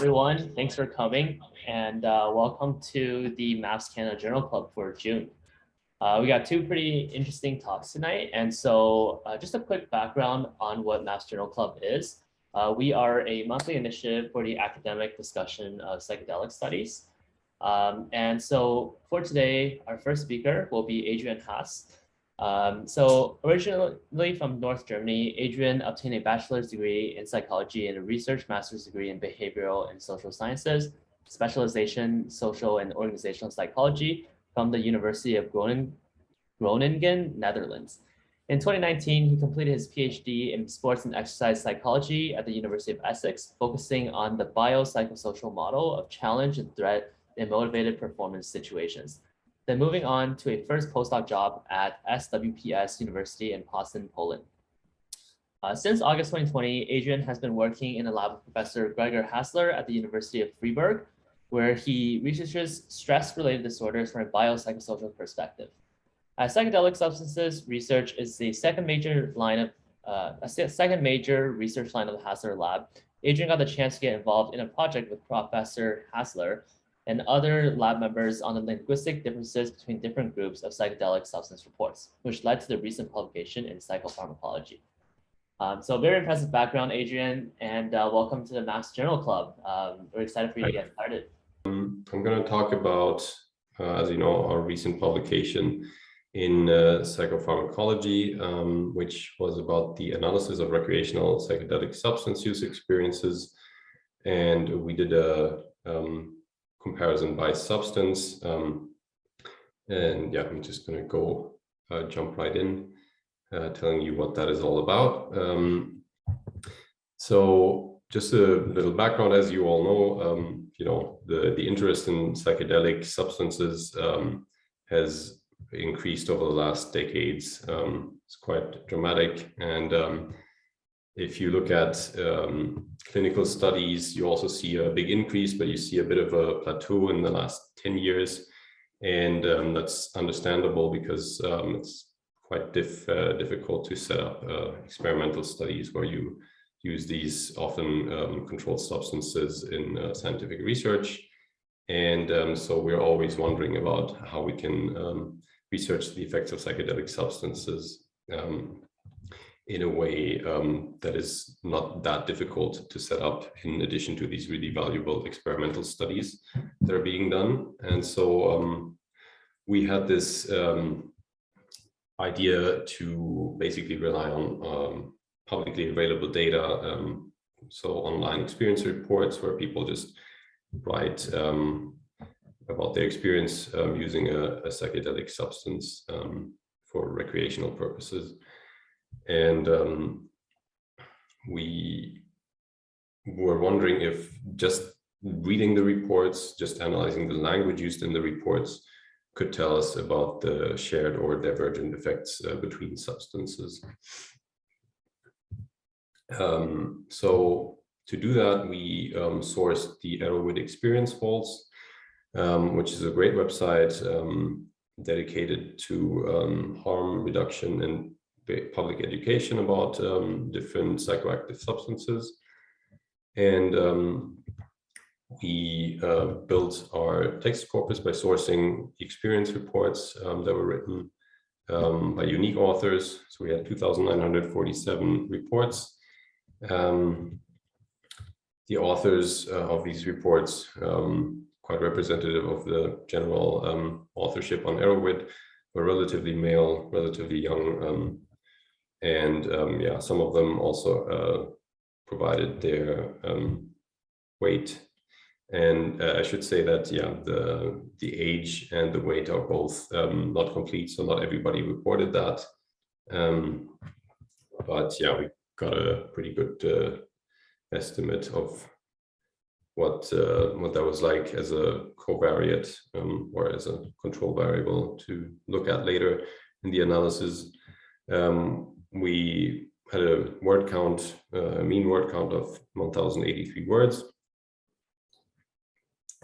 everyone. Thanks for coming, and welcome to the Maps Canada Journal Club for June. We got two pretty interesting talks tonight, and so just a quick background on what Maps Journal Club is. We are a monthly initiative for the academic discussion of psychedelic studies. And so for today, our first speaker will be Adrian Hase. So originally from North Germany, Adrian obtained a bachelor's degree in psychology and a research master's degree in behavioral and social sciences, specialization social and organizational psychology from the University of Groningen, Netherlands. In 2019, he completed his PhD in sports and exercise psychology at the University of Essex, focusing on the biopsychosocial model of challenge and threat in motivated performance situations. Then moving on to a first postdoc job at SWPS University in Poznań, Poland. Since August 2020, Adrian has been working in the lab with Professor Gregor Hasler at the University of Fribourg, where he researches stress-related disorders from a biopsychosocial perspective. Psychedelic substances research is the second major research line of the Hasler lab. Adrian got the chance to get involved in a project with Professor Hasler and other lab members on the linguistic differences between different groups of psychedelic substance reports, which led to the recent publication in Psychopharmacology. So very impressive background, Adrian, and welcome to the Maps Journal Club. We're excited for you to get started. I'm going to talk about, as you know, our recent publication in Psychopharmacology, which was about the analysis of recreational psychedelic substance use experiences. And we did a comparison by substance. And yeah, I'm just going to go jump right in, telling you what that is all about. So just a little background, as you all know, the interest in psychedelic substances has increased over the last decades. It's quite dramatic. And if you look at clinical studies, you also see a big increase, but you see a bit of a plateau in the last 10 years. And that's understandable because it's quite difficult to set up experimental studies where you use these often controlled substances in scientific research. And so we're always wondering about how we can research the effects of psychedelic substances in a way that is not that difficult to set up, in addition to these really valuable experimental studies that are being done. And so we had this idea to basically rely on publicly available data, so online experience reports where people just write about their experience using a psychedelic substance for recreational purposes. And we were wondering if just reading the reports, just analyzing the language used in the reports could tell us about the shared or divergent effects between substances. So to do that, we sourced the Arrowwood Experience Vaults, which is a great website dedicated to harm reduction and public education about different psychoactive substances. And we built our text corpus by sourcing experience reports that were written by unique authors. So we had 2,947 reports. The authors of these reports, quite representative of the general authorship on Arrowwood, were relatively male, relatively young, and yeah, some of them also provided their weight. And I should say that, yeah, the age and the weight are both not complete, so not everybody reported that. But yeah, we got a pretty good estimate of what that was like as a covariate or as a control variable to look at later in the analysis. We had a word count, a mean word count of 1,083 words.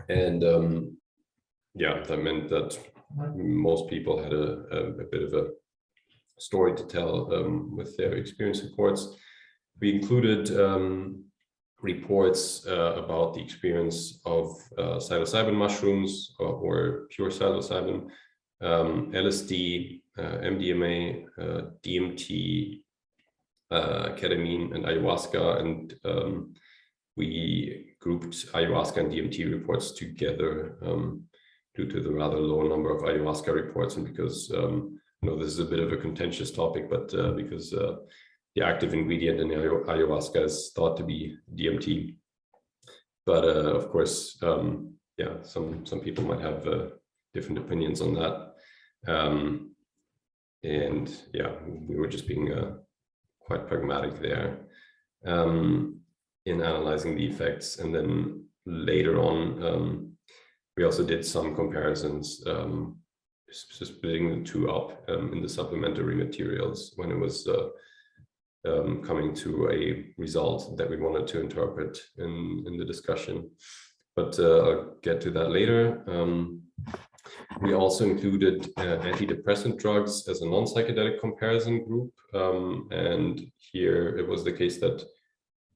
And yeah, that meant that most people had a bit of a story to tell with their experience reports. We included reports about the experience of psilocybin mushrooms or pure psilocybin, LSD, MDMA, DMT, ketamine, and ayahuasca, and we grouped ayahuasca and DMT reports together due to the rather low number of ayahuasca reports, and because this is a bit of a contentious topic, but because the active ingredient in ayahuasca is thought to be DMT. But of course, some people might have different opinions on that. And yeah, we were just being quite pragmatic there in analyzing the effects. And then later on, we also did some comparisons, splitting the two up in the supplementary materials when it was coming to a result that we wanted to interpret in the discussion. But I'll get to that later. We also included antidepressant drugs as a non-psychedelic comparison group. And here it was the case that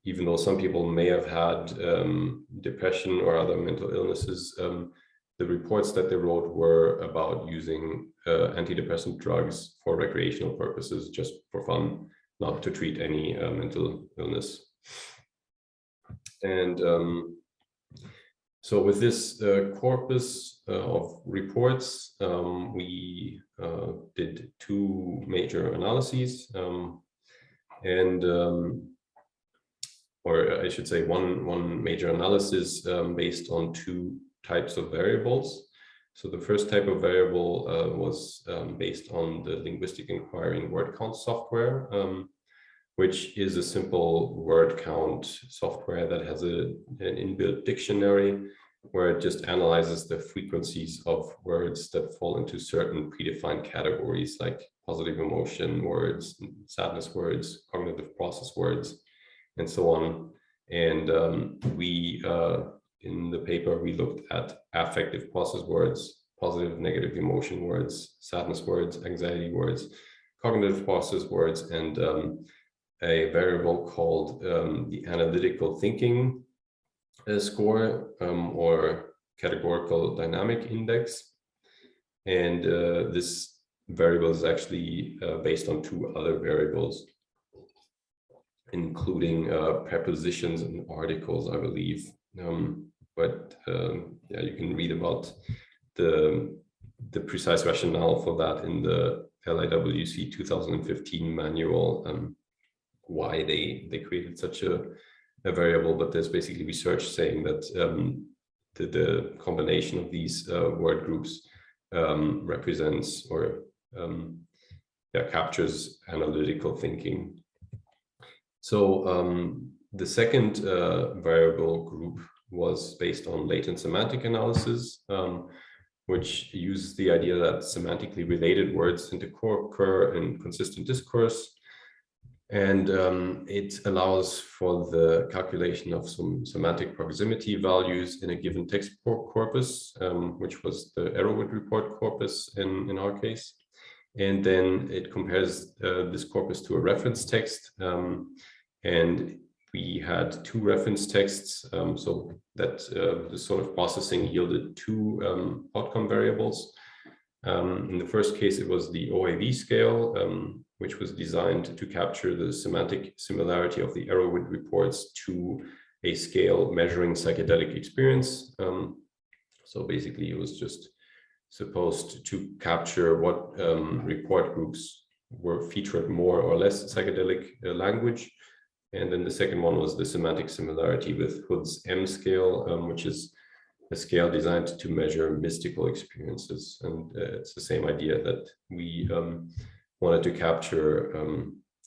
even though some people may have had depression or other mental illnesses, the reports that they wrote were about using antidepressant drugs for recreational purposes, just for fun, not to treat any mental illness. And so with this corpus of reports, we did two major analyses, or I should say one major analysis based on two types of variables. So the first type of variable was based on the linguistic inquiry and word count software, which is a simple word count software that has an inbuilt dictionary where it just analyzes the frequencies of words that fall into certain predefined categories like positive emotion words, sadness words, cognitive process words, and so on. And in the paper, we looked at affective process words, positive, negative emotion words, sadness words, anxiety words, cognitive process words, and a variable called the analytical thinking score or categorical dynamic index. And this variable is actually based on two other variables, including prepositions and articles, I believe. Yeah, you can read about the precise rationale for that in the LIWC 2015 manual, why they created such a variable. But there's basically research saying that the combination of these word groups represents or captures analytical thinking. So the second variable group was based on latent semantic analysis, which uses the idea that semantically related words tend to co-occur in consistent discourse. And it allows for the calculation of some semantic proximity values in a given text corpus, which was the Arrowwood report corpus in our case. And then it compares this corpus to a reference text. And we had two reference texts, so that the sort of processing yielded two outcome variables. In the first case, it was the OAV scale, which was designed to capture the semantic similarity of the Arrowwood reports to a scale measuring psychedelic experience. So basically, it was just supposed to capture what report groups were featured more or less psychedelic language. And then the second one was the semantic similarity with Hood's M scale, which is a scale designed to measure mystical experiences. And it's the same idea that we wanted to capture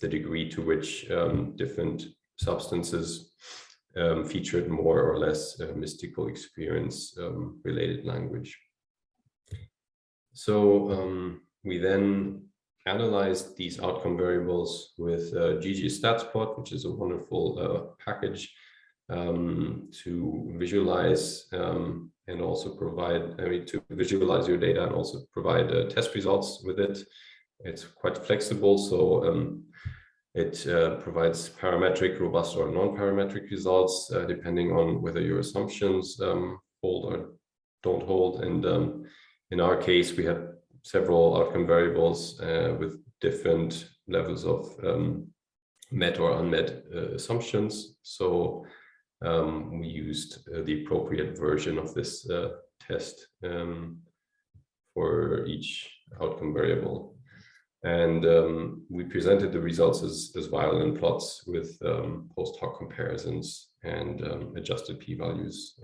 the degree to which different substances featured more or less mystical experience related language. So we then analyzed these outcome variables with ggStatSpot, which is a wonderful package to visualize and also provide, to visualize your data and also provide test results with it. It's quite flexible, so It provides parametric, robust, or non-parametric results, depending on whether your assumptions hold or don't hold. And in our case, we had several outcome variables with different levels of met or unmet assumptions. So we used the appropriate version of this test for each outcome variable. And we presented the results as violin plots with post hoc comparisons and adjusted p-values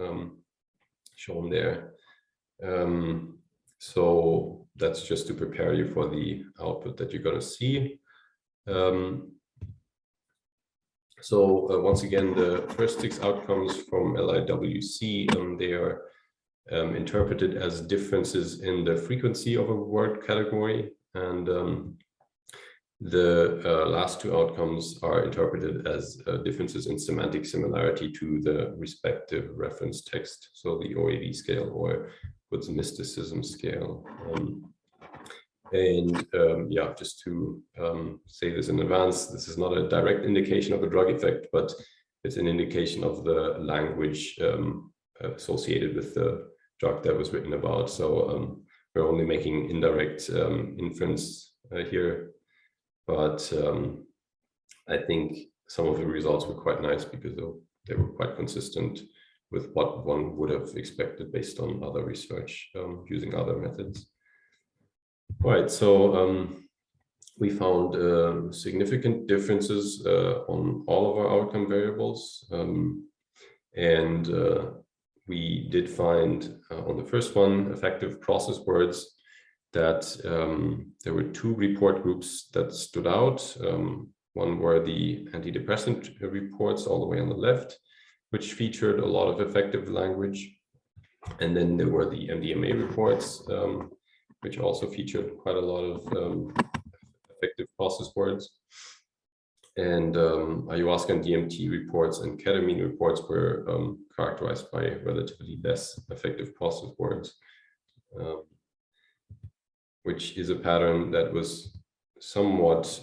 shown there. So that's just to prepare you for the output that you're going to see. Once again, the first 6 outcomes from LIWC, they are interpreted as differences in the frequency of a word category. And the last 2 outcomes are interpreted as differences in semantic similarity to the respective reference text, so the OAV scale or Wood's mysticism scale. Yeah, just to say this in advance, this is not a direct indication of a drug effect, but it's an indication of the language associated with the drug that was written about. So we're only making indirect inference here, but I think some of the results were quite nice because they were quite consistent with what one would have expected based on other research using other methods. Right, so we found significant differences on all of our outcome variables, and we did find on the first one, effective process words, that there were 2 report groups that stood out. One were the antidepressant reports all the way on the left, which featured a lot of effective language. And then there were the MDMA reports, which also featured quite a lot of effective process words. And ayahuasca and DMT reports and ketamine reports were characterized by relatively less effective process words, which is a pattern that was somewhat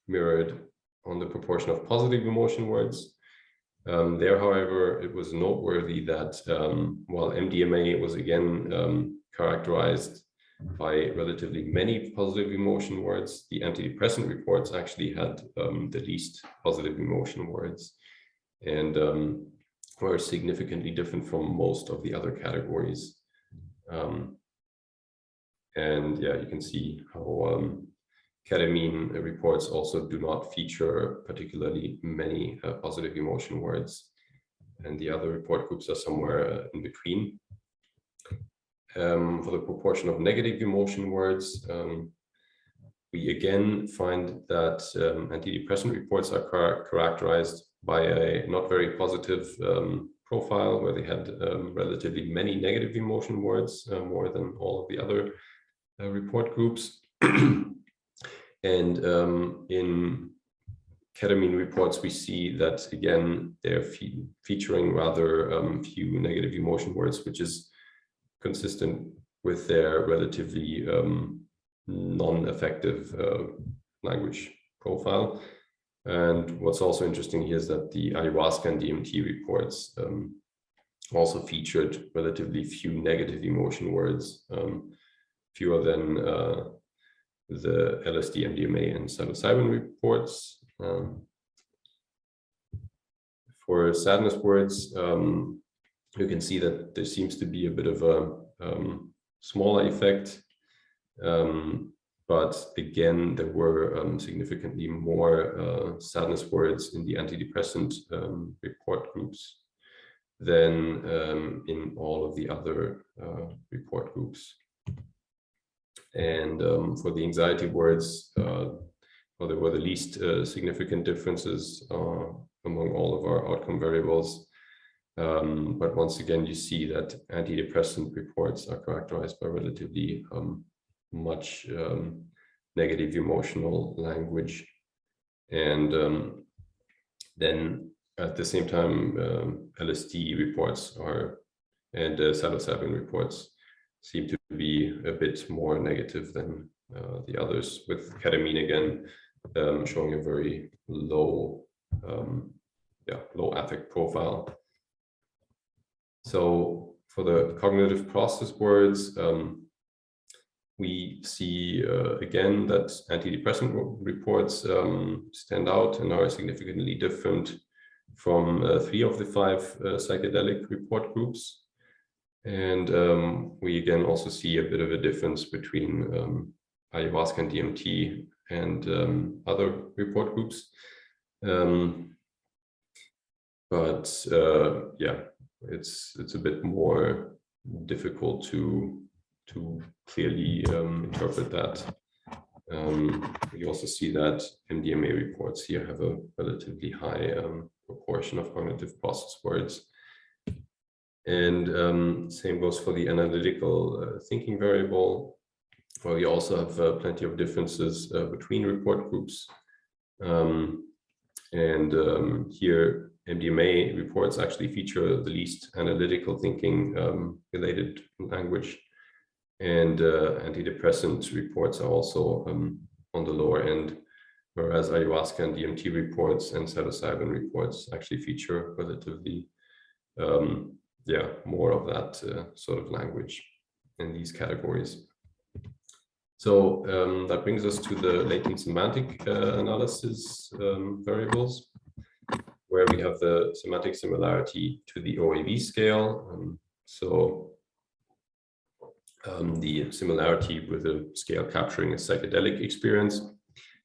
mirrored on the proportion of positive emotion words. There, however, it was noteworthy that while MDMA was again characterized by relatively many positive emotion words, the antidepressant reports actually had the least positive emotion words, and were significantly different from most of the other categories. And yeah, you can see how ketamine reports also do not feature particularly many positive emotion words, and the other report groups are somewhere in between. For the proportion of negative emotion words, we again find that antidepressant reports are characterized by a not very positive profile, where they had relatively many negative emotion words, more than all of the other report groups. And in ketamine reports, we see that again, they're featuring rather few negative emotion words, which is consistent with their relatively non-effective language profile. And what's also interesting here is that the ayahuasca and DMT reports also featured relatively few negative emotion words, fewer than the LSD, MDMA, and psilocybin reports. For sadness words, you can see that there seems to be a bit of a smaller effect, but again, there were significantly more sadness words in the antidepressant report groups than in all of the other report groups. And for the anxiety words, well, there were the least significant differences among all of our outcome variables. But once again, you see that antidepressant reports are characterized by relatively much negative emotional language. And then at the same time, LSD reports and psilocybin reports seem to be a bit more negative than the others, with ketamine again showing a very low, low affect profile. So for the cognitive process words, we see again that antidepressant reports stand out and are significantly different from 3 of the 5 psychedelic report groups. And we again also see a bit of a difference between ayahuasca and DMT and other report groups. Yeah, it's a bit more difficult to clearly interpret that. We also see that MDMA reports here have a relatively high proportion of cognitive process words. And same goes for the analytical thinking variable, where we also have plenty of differences between report groups. Here, MDMA reports actually feature the least analytical thinking related language. And antidepressant reports are also on the lower end, whereas ayahuasca and DMT reports and psilocybin reports actually feature relatively more of that sort of language in these categories. So that brings us to the latent semantic analysis variables, where we have the semantic similarity to the OAV scale. The similarity with a scale capturing a psychedelic experience.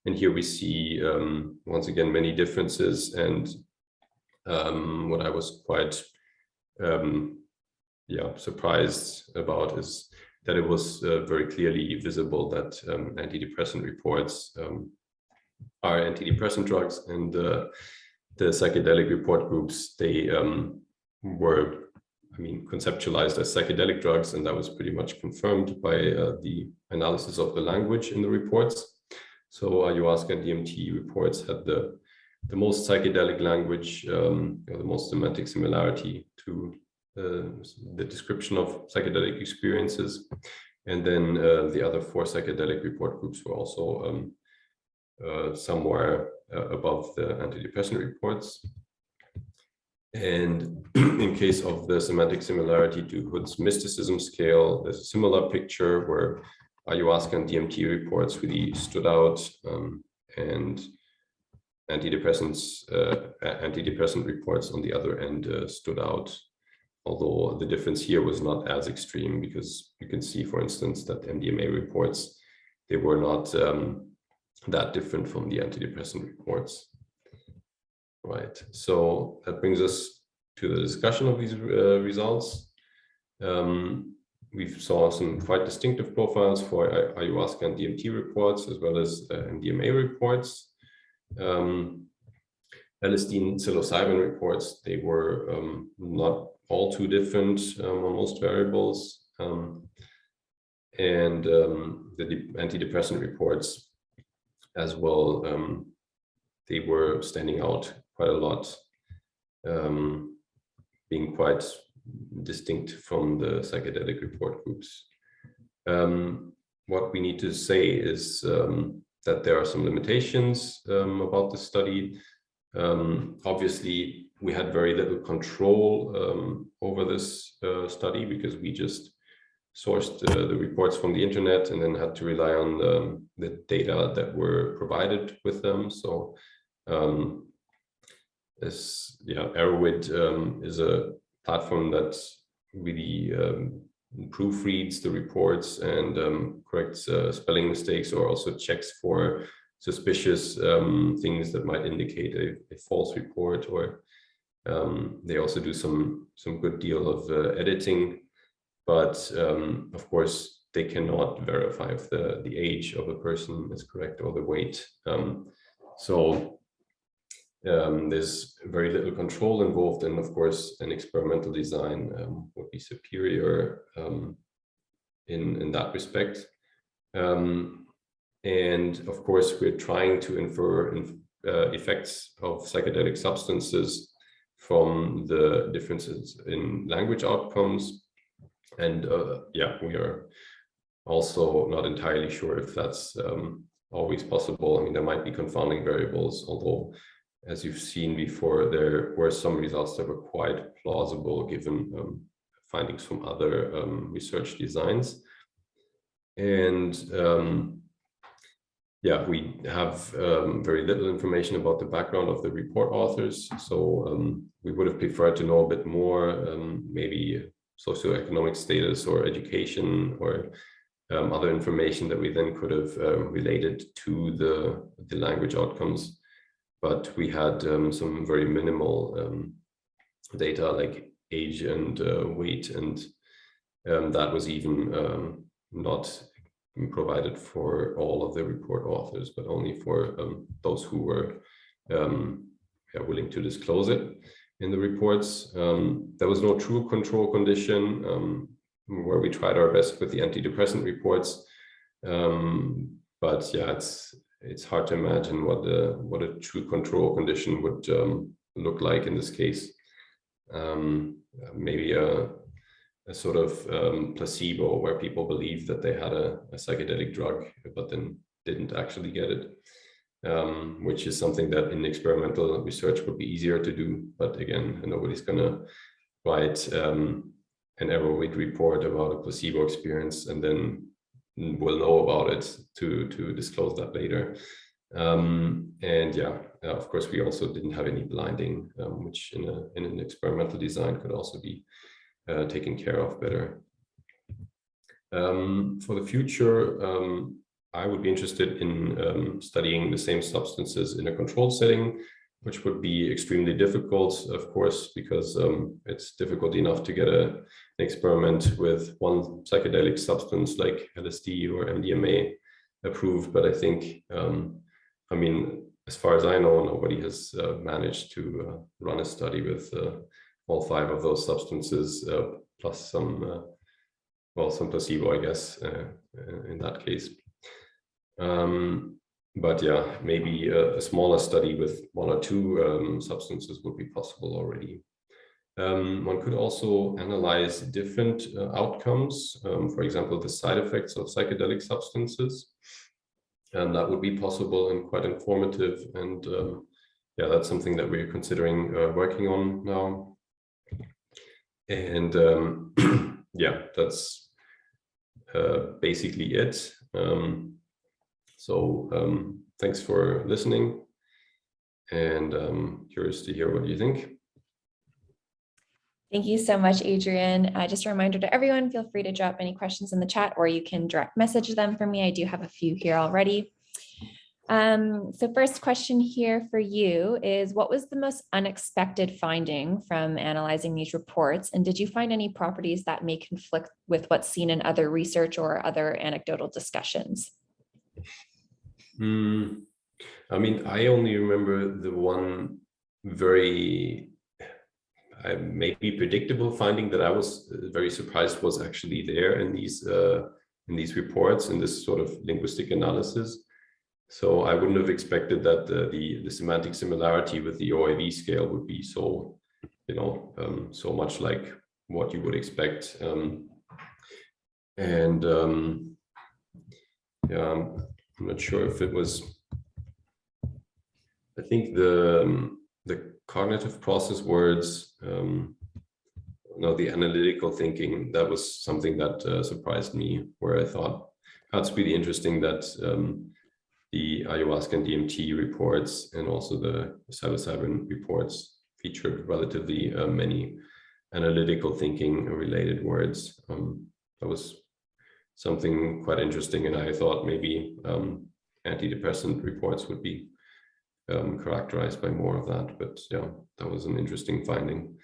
And here we see, once again, many differences. And what I was quite surprised about is that it was very clearly visible that antidepressant reports are antidepressant drugs, and the psychedelic report groups, they were, conceptualized as psychedelic drugs, and that was pretty much confirmed by the analysis of the language in the reports. So ayahuasca and DMT reports had the most psychedelic language, the most semantic similarity to the description of psychedelic experiences. And then the other 4 psychedelic report groups were also somewhere above the antidepressant reports. And in case of the semantic similarity to Hood's mysticism scale, there's a similar picture where ayahuasca and DMT reports really stood out, and antidepressant reports on the other end stood out. Although the difference here was not as extreme, because you can see, for instance, that MDMA reports, they were not that different from the antidepressant reports. Right, so that brings us to the discussion of these results. We saw some quite distinctive profiles for ayahuasca and DMT reports, as well as MDMA reports. LSD and psilocybin reports, they were not all too different on most variables. And the antidepressant reports as well, they were standing out quite a lot, being quite distinct from the psychedelic report groups. What we need to say is that there are some limitations about the study. Obviously, we had very little control over this study, because we just sourced the reports from the internet and then had to rely on the data that were provided with them. So Arrowid is a platform that really proofreads the reports and corrects spelling mistakes, or also checks for suspicious things that might indicate a false report, or they also do some good deal of editing, but of course they cannot verify if the age of a person is correct, or the weight. So there's very little control involved, and of course an experimental design would be superior in that respect. And of course we're trying to infer effects of psychedelic substances from the differences in language outcomes, and we are also not entirely sure if that's always possible. I mean, there might be confounding variables, although, as you've seen before, there were some results that were quite plausible given findings from other research designs. And yeah, we have very little information about the background of the report authors. So we would have preferred to know a bit more, maybe socioeconomic status or education or other information that we then could have related to the language outcomes. But we had some very minimal data like age and weight, and that was even not provided for all of the report authors, but only for those who were willing to disclose it in the reports. There was no true control condition where we tried our best with the antidepressant reports. But yeah, it's hard to imagine what a true control condition would look like in this case. Maybe a sort of placebo where people believe that they had a psychedelic drug, but then didn't actually get it, which is something that in experimental research would be easier to do. But again, nobody's going to write an error-weight report about a placebo experience and then will know about it to disclose that later. And yeah, of course, we also didn't have any blinding, which in an experimental design could also be taken care of better. For the future, I would be interested in studying the same substances in a controlled setting, which would be extremely difficult, of course, because it's difficult enough to get an experiment with one psychedelic substance like LSD or MDMA approved. But I think, I mean, as far as I know, nobody has managed to run a study with all 5 of those substances, plus some, well, some placebo, I guess, in that case. But yeah, maybe a smaller study with 1 or 2 substances would be possible already. One could also analyze different outcomes, for example, the side effects of psychedelic substances. And that would be possible and quite informative. And yeah, that's something that we're considering working on now. And yeah, that's basically it. So thanks for listening, and curious to hear what you think. Thank you so much, Adrian. Just a reminder to everyone, feel free to drop any questions in the chat, or you can direct message them for me. I do have a few here already. So first question here for you is, what was the most unexpected finding from analyzing these reports? And did you find any properties that may conflict with what's seen in other research or other anecdotal discussions? I mean, I only remember the one very maybe predictable finding that I was very surprised was actually there in these reports, in this sort of linguistic analysis. So I wouldn't have expected that the semantic similarity with the OIV scale would be so, you know, so much like what you would expect. Yeah, I'm not sure if it was. I think the cognitive process words, no, the analytical thinking, that was something that surprised me, where I thought that's really interesting that the ayahuasca and DMT reports and also the psilocybin reports featured relatively many analytical thinking related words. That was something quite interesting, and I thought maybe antidepressant reports would be characterized by more of that, but yeah, that was an interesting finding.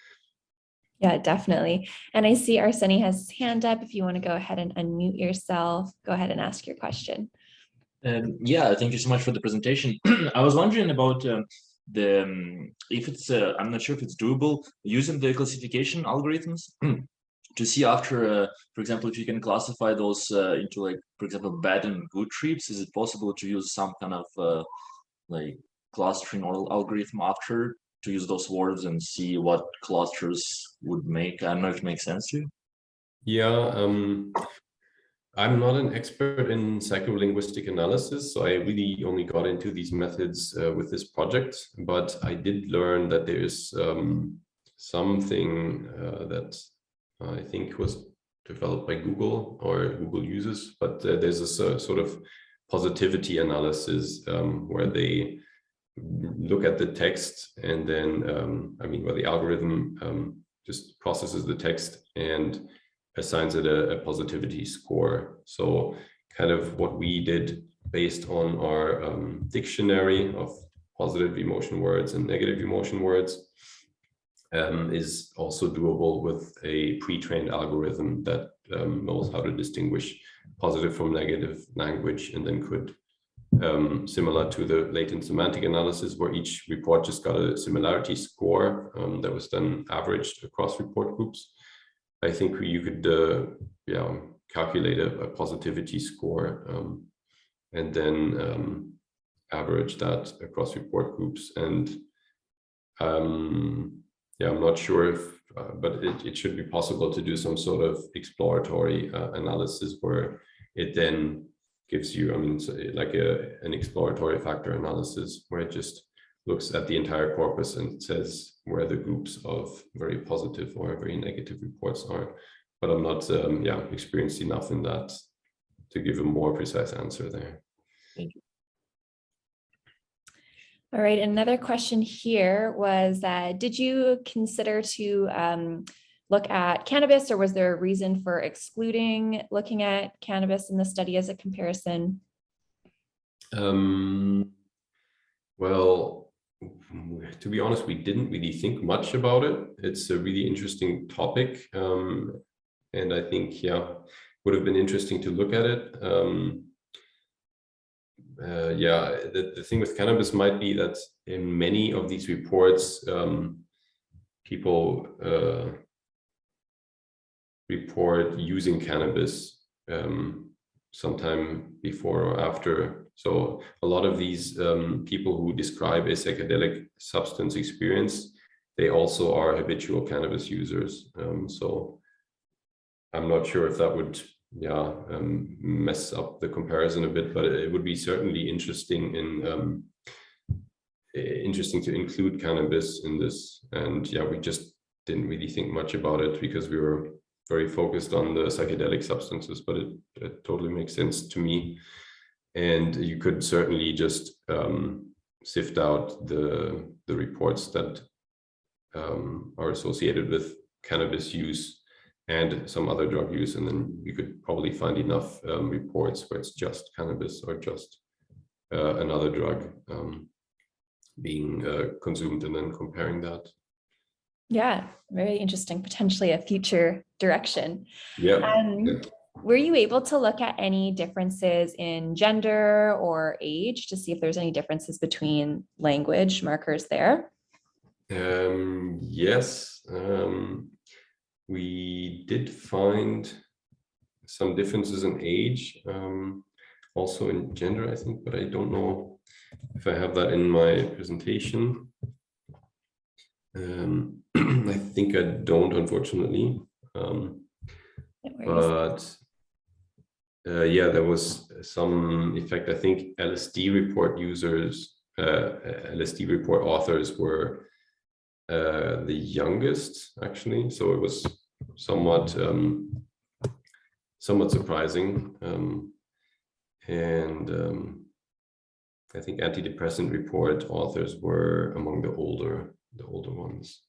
Yeah, definitely. And I see Arseny has his hand up. If you want to go ahead and unmute yourself, go ahead and ask your question. Yeah, thank you so much for the presentation. I was wondering about if it's, I'm not sure if it's doable, using the classification algorithms to see after, for example, if you can classify those into, like, for example, bad and good trips. Is it possible to use some kind of like clustering or algorithm after to use those words and see what clusters would make? I don't know if it makes sense to you. Yeah, I'm not an expert in psycholinguistic analysis, so I really only got into these methods with this project, but I did learn that there is something that I think was developed by Google or Google uses, but there's a sort of positivity analysis where they look at the text and then, where the algorithm just processes the text and assigns it a positivity score. So kind of what we did based on our dictionary of positive emotion words and negative emotion words is also doable with a pre-trained algorithm that knows how to distinguish positive from negative language, and then could, similar to the latent semantic analysis, where each report just got a similarity score that was then averaged across report groups. I think you could calculate a positivity score and then average that across report groups. And I'm not sure if, but it should be possible to do some sort of exploratory analysis where it then gives you, like an exploratory factor analysis where it just looks at the entire corpus and says where the groups of very positive or very negative reports are. But I'm not experienced enough in that to give a more precise answer there. Thank you. All right, another question here was, did you consider to look at cannabis, or was there a reason for excluding looking at cannabis in the study as a comparison? Well, to be honest, we didn't really think much about it. It's a really interesting topic. And I think, would have been interesting to look at it. The thing with cannabis might be that in many of these reports, people report using cannabis sometime before or after. So a lot of these people who describe a psychedelic substance experience, they also are habitual cannabis users. So I'm not sure if that would mess up the comparison a bit, but it would be certainly interesting to include cannabis in this. And we just didn't really think much about it because we were very focused on the psychedelic substances, but it totally makes sense to me. And you could certainly just sift out the reports that are associated with cannabis use and some other drug use, and then you could probably find enough reports where it's just cannabis or just another drug being consumed, and then comparing that. Yeah, very interesting. Potentially a future direction. Yeah. Were you able to look at any differences in gender or age to see if there's any differences between language markers there? Yes. We did find some differences in age, also in gender, I think, but I don't know if I have that in my presentation. I think I don't, unfortunately. But there was some effect. I think LSD report authors were the youngest, actually. So it was somewhat surprising. I think antidepressant report authors were among the older ones.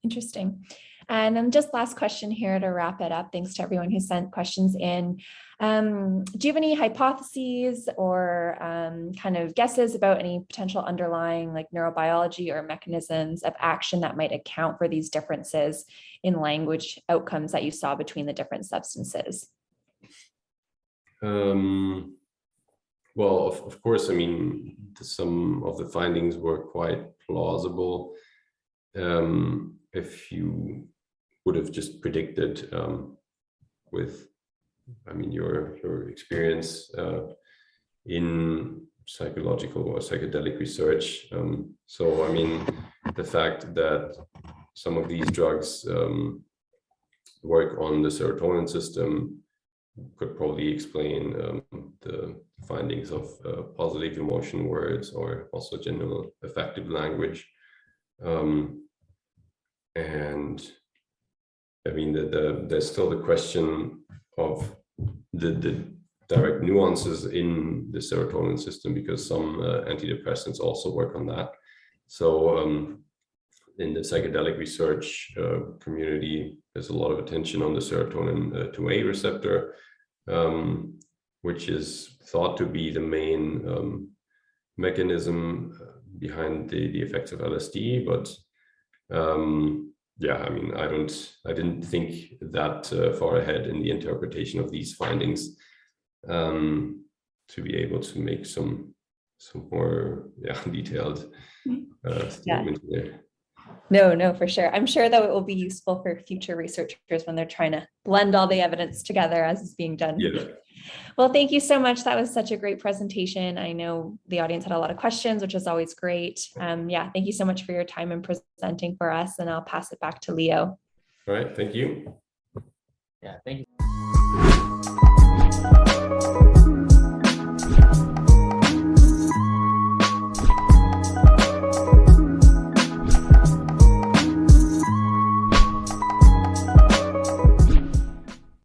Interesting. And then just last question here to wrap it up. Thanks to everyone who sent questions in. Do you have any hypotheses or kind of guesses about any potential underlying like neurobiology or mechanisms of action that might account for these differences in language outcomes that you saw between the different substances? Well, of course, some of the findings were quite plausible. If you would have just predicted with, your experience in psychological or psychedelic research. The fact that some of these drugs work on the serotonin system could probably explain the findings of positive emotion words or also general affective language. And I mean, there's still the question of the direct nuances in the serotonin system, because some antidepressants also work on that. So in the psychedelic research community, there's a lot of attention on the serotonin 2A receptor, which is thought to be the main mechanism behind the effects of LSD. But yeah, I mean, I didn't think that far ahead in the interpretation of these findings to be able to make some more detailed statement there. No, for sure. I'm sure though it will be useful for future researchers when they're trying to blend all the evidence together as is being done. Yeah. Well, thank you so much. That was such a great presentation. I know the audience had a lot of questions, which is always great. Yeah, thank you so much for your time and presenting for us, and I'll pass it back to Leo. All right, thank you. Yeah, thank you.